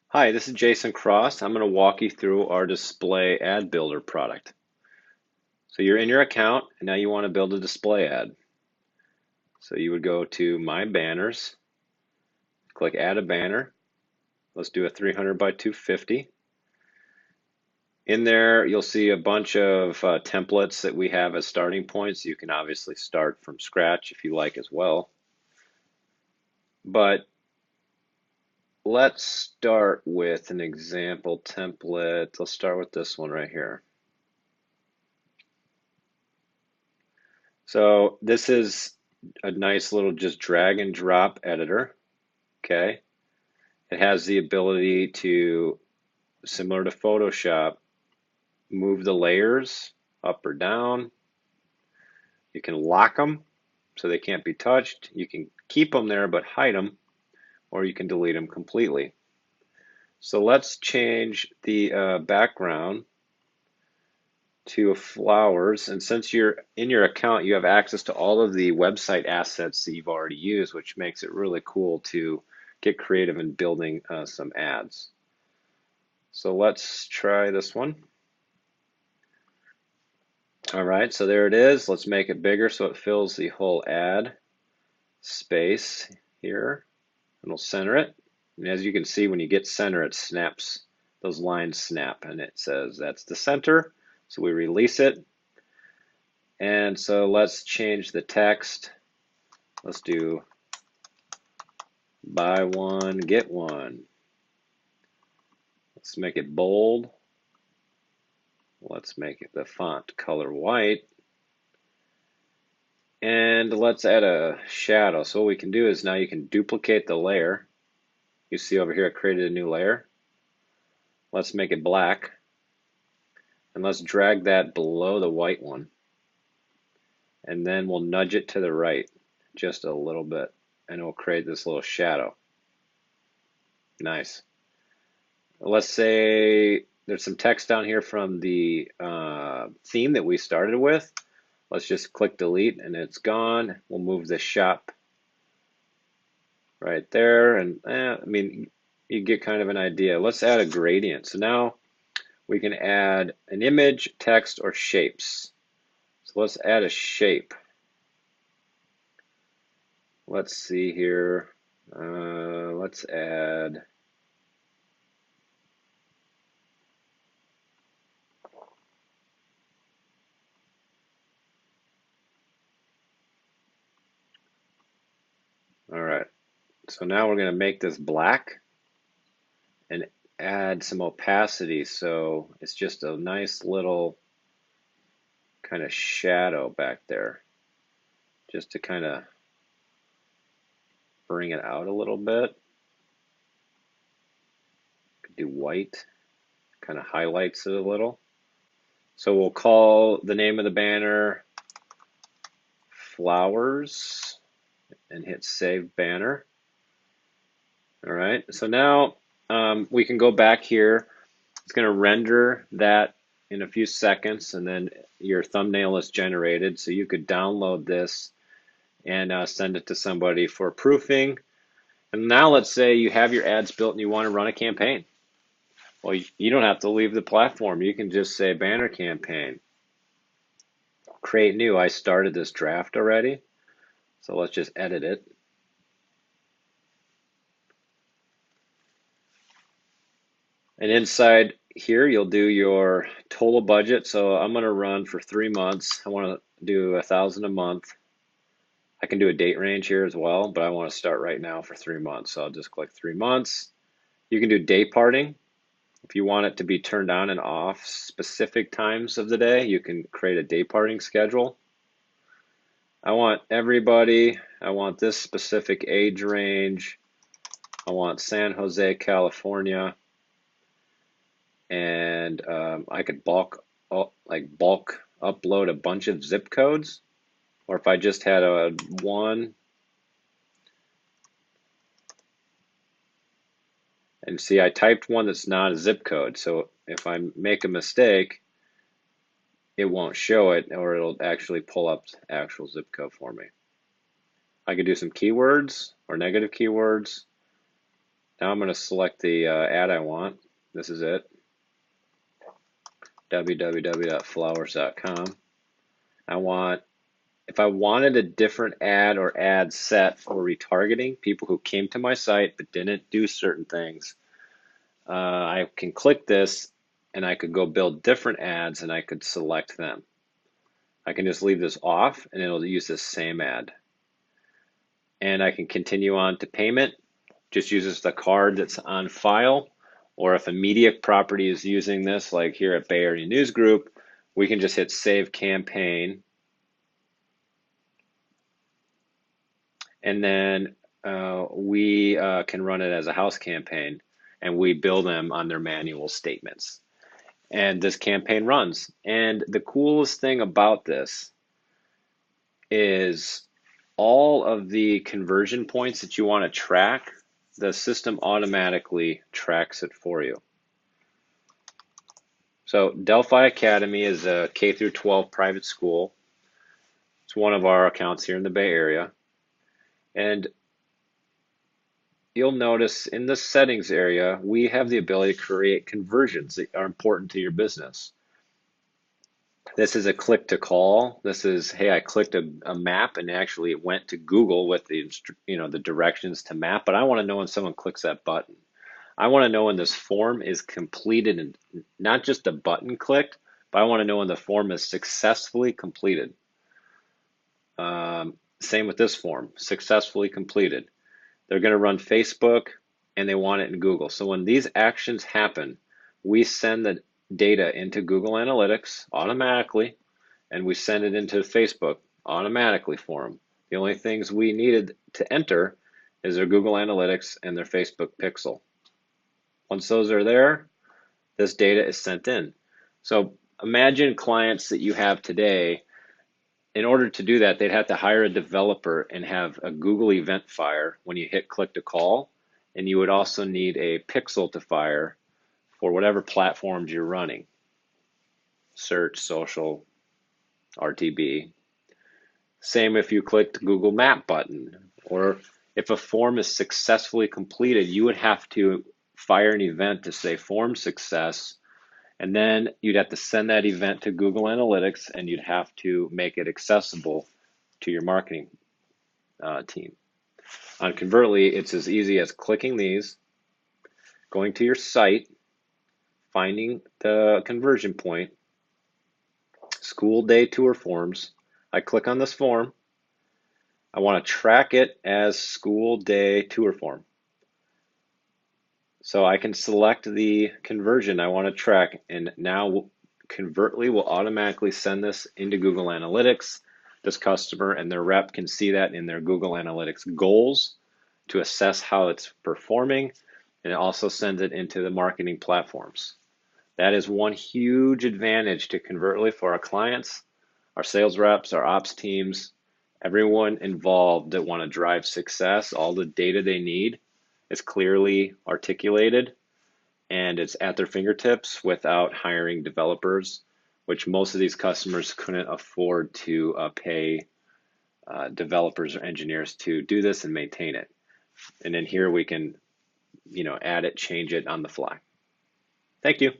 Hi, this is Jason Cross. I'm going to walk you through our display ad builder product. So you're in your account and now you want to build a display ad. So you would go to My Banners, click Add a Banner. Let's do a 300 by 250. In there, you'll see a bunch of templates that we have as starting points. You can obviously start from scratch if you like as well. But let's start with an example template. Let's start with this one right here. So this is a nice little just drag and drop editor. Okay. It has the ability to, similar to Photoshop, move the layers up or down. You can lock them so they can't be touched. You can keep them there but hide them, or you can delete them completely. So let's change the background to flowers. And since you're in your account, you have access to all of the website assets that you've already used, which makes it really cool to get creative in building some ads. So let's try this one. All right, so there it is. Let's make it bigger so it fills the whole ad space here, and we'll center it. And as you can see, when you get center, it snaps, those lines snap, and it says that's the center. So we release it. And so let's change the text. Let's do buy one, get one. Let's make it bold. Let's make it the font color white. And let's add a shadow. So what we can do is now you can duplicate the layer. You see over here it created a new layer. Let's make it black. And let's drag that below the white one. And then we'll nudge it to the right just a little bit. And it will create this little shadow. Nice. Let's say there's some text down here from the theme that we started with. Let's just click delete and it's gone. We'll move the shop right there, and I mean, you get kind of an idea. Let's add a gradient. So now we can add an image, text, or shapes. So let's add a shape. Let's see here. Let's add all right. So now we're going to make this black and add some opacity. So it's just a nice little kind of shadow back there, just to kind of bring it out a little bit. Could do white, kind of highlights it a little. So we'll call the name of the banner Flowers and hit Save Banner. All right, so now we can go back here. It's going to render that in a few seconds, and then your thumbnail is generated. So you could download this and send it to somebody for proofing. And now let's say you have your ads built and you want to run a campaign. Well, you don't have to leave the platform. You can just say banner campaign. Create new. I started this draft already. So let's just edit it. And inside here, you'll do your total budget. So I'm going to run for 3 months. I want to do 1,000 a month. I can do a date range here as well, but I want to start right now for 3 months. So I'll just click 3 months. You can do day parting. If you want it to be turned on and off specific times of the day, you can create a day parting schedule. I want everybody. I want this specific age range. I want San Jose, California. And I could bulk upload a bunch of zip codes, or if I just had a one, and see I typed one that's not a zip code, so if I make a mistake it won't show it, or it'll actually pull up the actual zip code for me. I could do some keywords or negative keywords. Now I'm going to select the ad I want. This is it, www.flowers.com. If I wanted a different ad or ad set for retargeting, people who came to my site but didn't do certain things, I can click this and I could go build different ads and I could select them. I can just leave this off and it'll use this same ad. And I can continue on to payment, just uses the card that's on file. Or if a media property is using this, like here at Bay Area News Group, we can just hit Save Campaign. And then we can run it as a house campaign, and we bill them on their manual statements. And this campaign runs. And the coolest thing about this is all of the conversion points that you want to track, the system automatically tracks it for you. So Delphi Academy is a K through 12 private school. It's one of our accounts here in the Bay Area. And you'll notice in the settings area, we have the ability to create conversions that are important to your business. This is a click to call. This is, hey, I clicked a map and actually it went to Google with the, the directions to map, but I want to know when someone clicks that button. I want to know when this form is completed and not just a button clicked, but I want to know when the form is successfully completed. Same with this form, successfully completed. They're going to run Facebook and they want it in Google. So when these actions happen, we send the data into Google Analytics automatically, and we send it into Facebook automatically for them. The only things we needed to enter is their Google Analytics and their Facebook pixel. Once those are there, this data is sent in. So imagine clients that you have today. In order to do that, they'd have to hire a developer and have a Google event fire when you hit click to call, and you would also need a pixel to fire for whatever platforms you're running, search, social, RTB. Same if you clicked Google Map button, or if a form is successfully completed, you would have to fire an event to say form success, and then you'd have to send that event to Google Analytics and you'd have to make it accessible to your marketing team. On Convertly, it's as easy as clicking these, going to your site, finding the conversion point, school day tour forms. I click on this form. I want to track it as school day tour form. So I can select the conversion I want to track, and now Convertly will automatically send this into Google Analytics. This customer and their rep can see that in their Google Analytics goals to assess how it's performing, and it also sends it into the marketing platforms. That is one huge advantage to Convertly for our clients, our sales reps, our ops teams, everyone involved that want to drive success. All the data they need is clearly articulated and it's at their fingertips without hiring developers, which most of these customers couldn't afford to pay developers or engineers to do this and maintain it. And then here we can, add it, change it on the fly. Thank you.